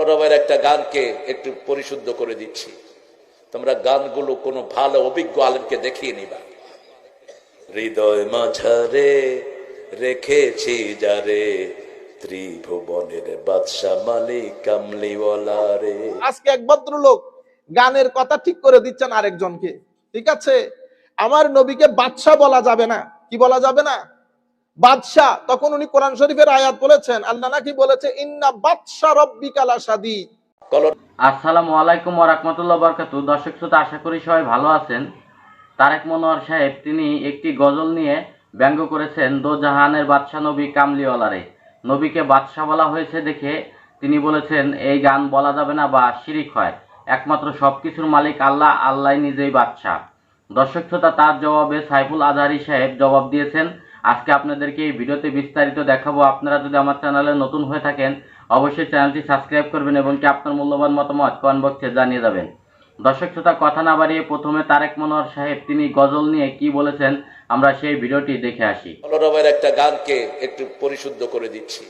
কলরবের একটা গানকে একটু পরিশুদ্ধ করে দিচ্ছি, তোমরা গানগুলো কোনো ভালো অভিজ্ঞ আলেমকে দেখিয়ে নিবা। হৃদয় মাঝারে রেখেছি যারে, ত্রিভুবনের বাদশা মালিক কামলিওয়ালা রে। আজকে এক ভদ্রলোক গানের কথা ঠিক করে দিচ্ছেন আরেকজনকে। ঠিক আছে, আমার নবীকে বাদশাহ বলা যাবে না। কি বলা যাবে না? বাদশাহ। তখন উনি কোরআন শরীফের আয়াত বলেছেন, আল্লাহ নাকি বলেছে ইন্না বাদশা রব্বিকা লাশাদীদ। আসসালামু আলাইকুম ওয়া রাহমাতুল্লাহি ওয়া বারাকাতুহু। দর্শক শ্রোতা, আশা করি সবাই ভালো আছেন। তারেক মনোয়ার সাহেব তিনি একটি গজল নিয়ে ব্যঙ্গ করেছেন, দো জাহানের বাদশা নবী কামলিওয়ালারে। নবীকে বাদশা বলা হয়েছে দেখে তিনি বলেছেন এই গান বলা যাবে না বা শিরিক হয়, একমাত্র সবকিছুর মালিক আল্লাহ, আল্লাহ নিজেই বাদশা। দর্শক শ্রোতা, তার জবাবে সাইফুল আজহারী সাহেব জবাব দিয়েছেন। আজকে আপনাদেরকে এই ভিডিওতে বিস্তারিত দেখাবো। আপনারা যদি আমার চ্যানেলে নতুন হয়ে থাকেন অবশ্যই চ্যানেলটি সাবস্ক্রাইব করবেন এবং কি আপনার মূল্যবান মতামত কমেন্ট বক্সে জানিয়ে যাবেন। দর্শক শ্রোতা, কথা না বাড়িয়ে প্রথমে তারেক মনোয়ার সাহেব তিনি গজল নিয়ে কি বলেছেন আমরা সেই ভিডিওটি দেখে আসি। কলরবের একটা গানকে একটু পরিশুদ্ধ করে দিচ্ছি,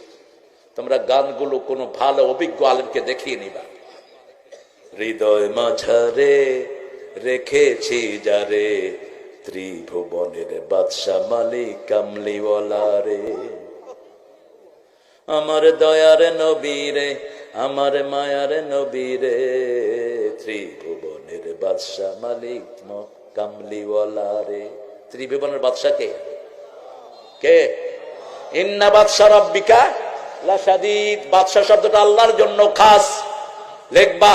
তোমরা গানগুলো কোনো ভালো অভিজ্ঞ আলেমকে দেখিয়ে নিবা। হৃদয় মাঝারে রেখেছি যারে, ত্রিভুবনের বাদশা মালিক কামলিওয়ালা রে। আমার দয়ার নবীরে, আমার মায়ার নবীরে, ত্রিভুবনের বাদশা মালিক কামলিওয়ালা রে। ত্রিভুবনের বাদশা কে? কে? ইন্না বাদশা রব্বিকা লাশাদীদ। বাদশা শব্দটা আল্লাহর জন্য খাস, লিখবা।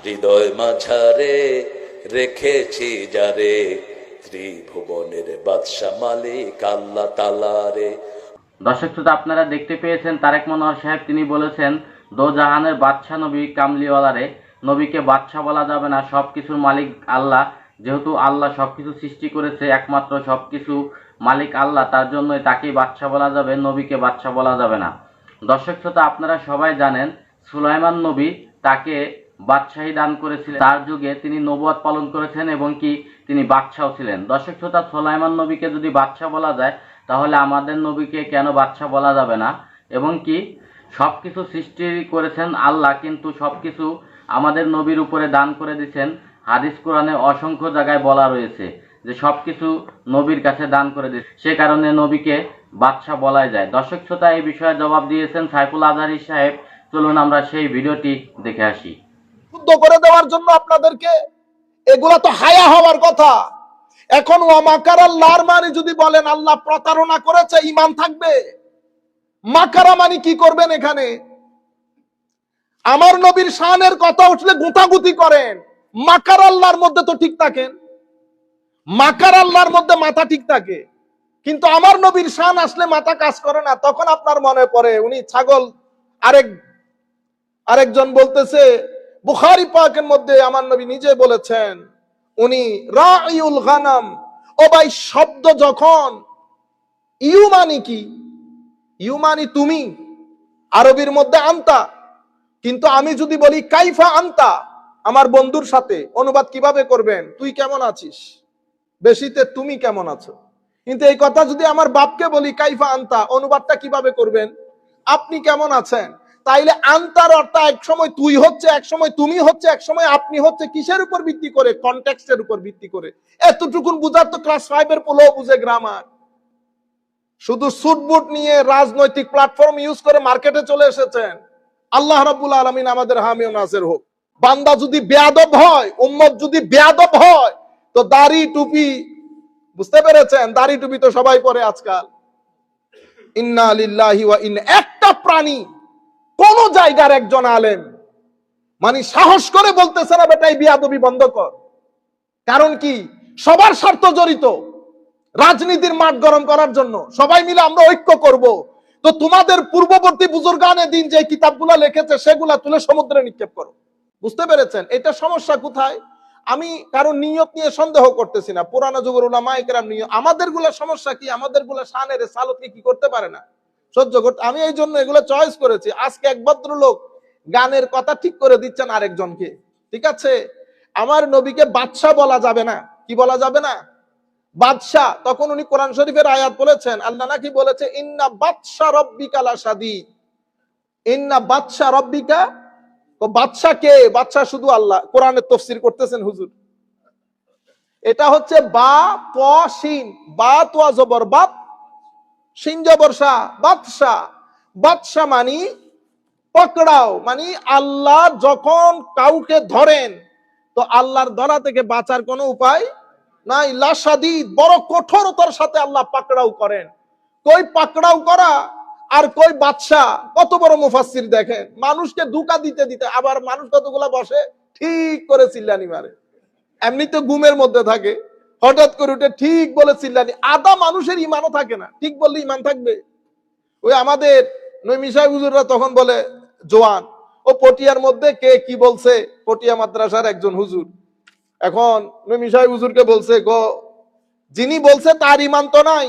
হৃদয় মাঝারে রেখেছি যারে, ত্রিভুবনের বাদশা মালিক আল্লাহ তাআলা রে। দর্শক শ্রোতা, আপনারা দেখতে পেয়েছেন তারেক মনোয়ার সাহেব তিনি বলেছেন দো জাহানের বাদশা নবী কামলিওয়ালারে। নবীকে বাদশা বলা যাবে না, সবকিছুর মালিক আল্লাহ। যেহেতু আল্লাহ সবকিছু সৃষ্টি করেছে, একমাত্র সবকিছু মালিক আল্লাহ, তার জন্যই তাকেই বাদশা বলা যাবে, নবীকে বাদশা বলা যাবে না। দর্শক শ্রোতা, আপনারা সবাই জানেন সুলাইমান নবী তাকে বাদশাহী দান করেছিলেন, তার যুগে তিনি নবুয়ত পালন করেছেন এবং কি তিনি বাদশাও ছিলেন। দর্শক শ্রোতা, সুলাইমান নবীকে যদি বাদশা বলা যায় তাহলে আমাদের নবীকে কেন বাদশা বলা যাবে না? এবং কি সবকিছু সৃষ্টি করেছেন আল্লাহ, কিন্তু সবকিছু আমাদের নবীর উপরে দান করে দিয়েছেন। হাদিস কোরআনে অসংখ্য জায়গায় বলা রয়েছে যে সবকিছু নবীর কাছে দান করে দিয়েছে, সে কারণে নবীকে বাদশা বলাই যায়। দর্শক শ্রোতা, এই বিষয়ে জবাব দিয়েছেন সাইফুল আজহারী সাহেব। চলুন আমরা সেই ভিডিওটি দেখে আসি। শুদ্ধ করে দেওয়ার জন্য আপনাদেরকে, এগুলা তো হায়া হওয়ার কথা। এখন ওয়ামাকার আল্লাহর মানে যদি বলেন আল্লাহ প্রতারণা করেছে, ঈমান থাকবে? মাকারা মানে কি করবেন এখানে? আমার নবীর শানের কথা উঠলে গুতাগুতি করেন, মাকার আল্লাহর মধ্যে তো ঠিক থাকেন, মাকার আল্লাহর মধ্যে মাথা ঠিক থাকে, কিন্তু আমার নবীর শান আসলে মাথা কাজ করে না। তখন আপনার মনে পড়ে উনি ছাগল। আরেকজন বলতেছে বুখারী পাকের মধ্যে আমার নবী নিজে বলেছেন উনি রাঈউল গানাম। ও ভাই, শব্দ যখন ইউমানি কি? ইউমানি তুমি, আরবির মধ্যে আনতা। কিন্তু আমি যদি বলি কাইফা আনতা আমার বন্ধুর সাথে, অনুবাদ কিভাবে করবেন? তুই কেমন আছিস, বেশিতে তুমি কেমন আছো। কিন্তু এই কথা যদি আমার বাপকে বলি কাইফা আনতা, অনুবাদটা কিভাবে করবেন? আপনি কেমন আছেন। তাইলে আনতার অর্থ এক সময় তুই হচ্ছে, এক সময় তুমি হচ্ছে, এক সময় আপনি হচ্ছে। কিসের উপর ভিত্তি করে? কনটেক্সটের উপর ভিত্তি করে। এতটুকুন বুঝার তো ক্লাস 5 এর পোলাও বুঝে গ্রামার। শুধু সুটবুট নিয়ে রাজনৈতিক প্ল্যাটফর্ম ইউজ করে মার্কেটে চলে এসেছেন। আল্লাহ রাব্বুল আলামিন আমাদের হামি ও নাসির হোক। বান্দা যদি বেয়াদব হয়, উম্মত যদি বেয়াদব হয়, তো দাড়ি টুপি, বুঝতে পেরেছেন? দাড়ি টুপি তো সবাই পরে আজকাল। ইন্না লিল্লাহি ওয়া ইন্না। একটা প্রাণী, কোন জায়গার একজন আলেম মানে সাহস করে বলতেছে না বেটা এই বিয়াদবি বন্ধ কর। কারণ কি? সবার স্বার্থ জড়িত। রাজনীতির মাঠ গরম করার জন্য সবাই মিলে আমরা ঐক্য করব। তো তোমাদের পূর্ববর্তী বুজুর্গানে দিন যে কিতাবগুলো লিখেছে সেগুলা তুলে সমুদ্রে নিক্ষেপ করো। বুঝতে পেরেছেন? এটা সমস্যা কোথায়? আমি কারণ নিয়ত নিয়ে সন্দেহ করতেছি না। পুরানো যুগের উলামায়ে কেরাম নিয়ত, আমাদের গুলা সমস্যা কি? আমাদের গুলা শানের সালতকে কি করতে পারে না, সহ্য করতে। আমি এই জন্য এগুলো চয়েস করেছি। আজকে এক ভদ্রলোক গানের কথা ঠিক করে দিচ্ছেন আরেকজনকে। ঠিক আছে, আমার নবীকে বাদশা বলা যাবে না। কি বলা যাবে না? বাদশা। তখন উনি কোরআন শরীফের আয়াত বলেছেন, আল্লাহ নাকি বলেছে ইন্না বাদশা রব্বিকা লাশাদীদ। ইন্না বাদশা রব্বিকা বাদশা কে? বাদশা শুধু আল্লাহ। কোরআনের তাফসীর করতেছেন হুজুর। এটা হচ্ছে বা ত শিন, বা তোয়া জবর বাত, শিন জবর শা, বাদশা। বাদশা মানি পকড়াও, মানে আল্লাহ যখন কাউকে ধরেন তো আল্লাহর ধরা থেকে বাঁচার কোনো উপায় নাই। লাশাদিদ, বড় কঠোরতার সাথে আল্লাহ পাকড়াও করেন। কই পাকড়াও করা আর কই বাদশা, কত বড় মুফাসসির দেখেন। মানুষকে ধোঁকা দিতে দিতে আবার মানুষ কতগুলা বসে ঠিক করে চিল্লানি মারে। এমনিতে ঘুমের মধ্যে থাকে, হঠাৎ করে উঠে ঠিক বলে চিল্লানি। আদা মানুষের ইমানও থাকে না, ঠিক বললে ইমান থাকবে? ওই আমাদের মিশাই হুজুররা তখন বলে জোয়ান, ও পটিয়ার মধ্যে কে কি বলছে, পটিয়া মাদ্রাসার একজন হুজুর এখন মিশাই হুজুরকে বলছে, গো যিনি বলছে তার ইমান তো নাই,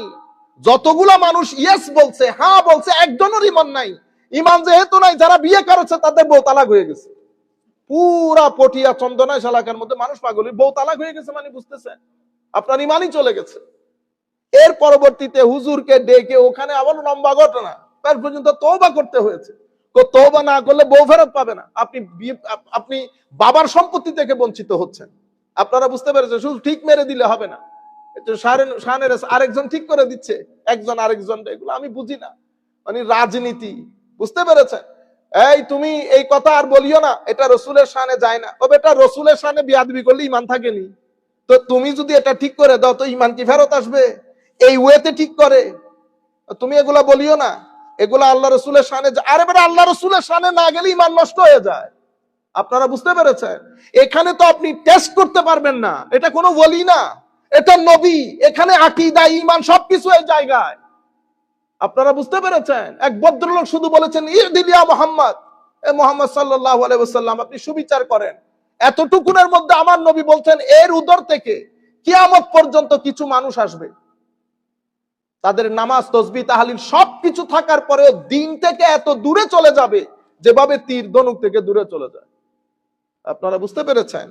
যতগুলা মানুষ ইয়েস বলছে, হ্যাঁ বলছে, একজনের ইমান নাই। ইমান যেহেতু নাই, যারা বিয়ে করেছে তাদের বউ তালাক হয়ে গেছে। পুরা পটিয়া চন্দনায় শালাকার মধ্যে মানুষ পাগল, বউ তালাক হয়ে গেছে, মানে বুঝতেছেন আপনার ইমানই চলে গেছে। এর পরবর্তীতে হুজুরকে ডেকে ওখানে আবার লম্বা ঘটনা, তার পর্যন্ত তওবা করতে হয়েছে। তওবা না করলে বউ ফেরত পাবে না, আপনি বাবার সম্পত্তি থেকে বঞ্চিত হচ্ছেন। আপনারা বুঝতে পেরেছেন? শুধু ঠিক মেরে দিলে হবে না, আরেকজন ঠিক করে দিচ্ছে, একজন আরেকজন, এগুলো আমি বুঝি না, মানে রাজনীতি। বুঝতে পেরেছেন? এই তুমি এই কথা আর বলিও না, এটা রসুলের শানে যায় না। তবে এটা রসুলের শানে বিয়াদবি করলে ইমান থাকেনি, তো তুমি যদি এটা ঠিক করে দাও তো ইমান কি ফেরত আসবে? এই ওয়েতে ঠিক করে তুমি এগুলা বলিও না, এগুলা আল্লাহ রসুলের শানে। আরে বেটা, আল্লাহ রসুলের শানে না গেলে ইমান নষ্ট হয়ে যায়। আপনারা বুঝতে পেরেছেন? এখানে তো আপনি টেস্ট করতে পারবেন না, এটা কোনো ওলি না, এটা নবী। এখানে আকীদা, ঈমান সবকিছু এই জায়গায়। আপনারা বুঝতে পেরেছেন? এক ভদ্রলোক শুধু বলেছেন, ইদিলিয়া মুহাম্মদ, এ মুহাম্মদ সাল্লাল্লাহু আলাইহি ওয়াসাল্লাম, আপনি সুবিচার করেন। এতটুকুনের মধ্যে আমার নবী বলছেন, এর উদর থেকে কিয়ামত পর্যন্ত কিছু মানুষ আসবে, তাদের নামাজ, তাসবিহ, তাহলিল সবকিছু থাকার পরেও দিন থেকে এত দূরে চলে যাবে যেভাবে তীর ধনুক থেকে দূরে চলে যায়। আপনারা বুঝতে পেরেছেন?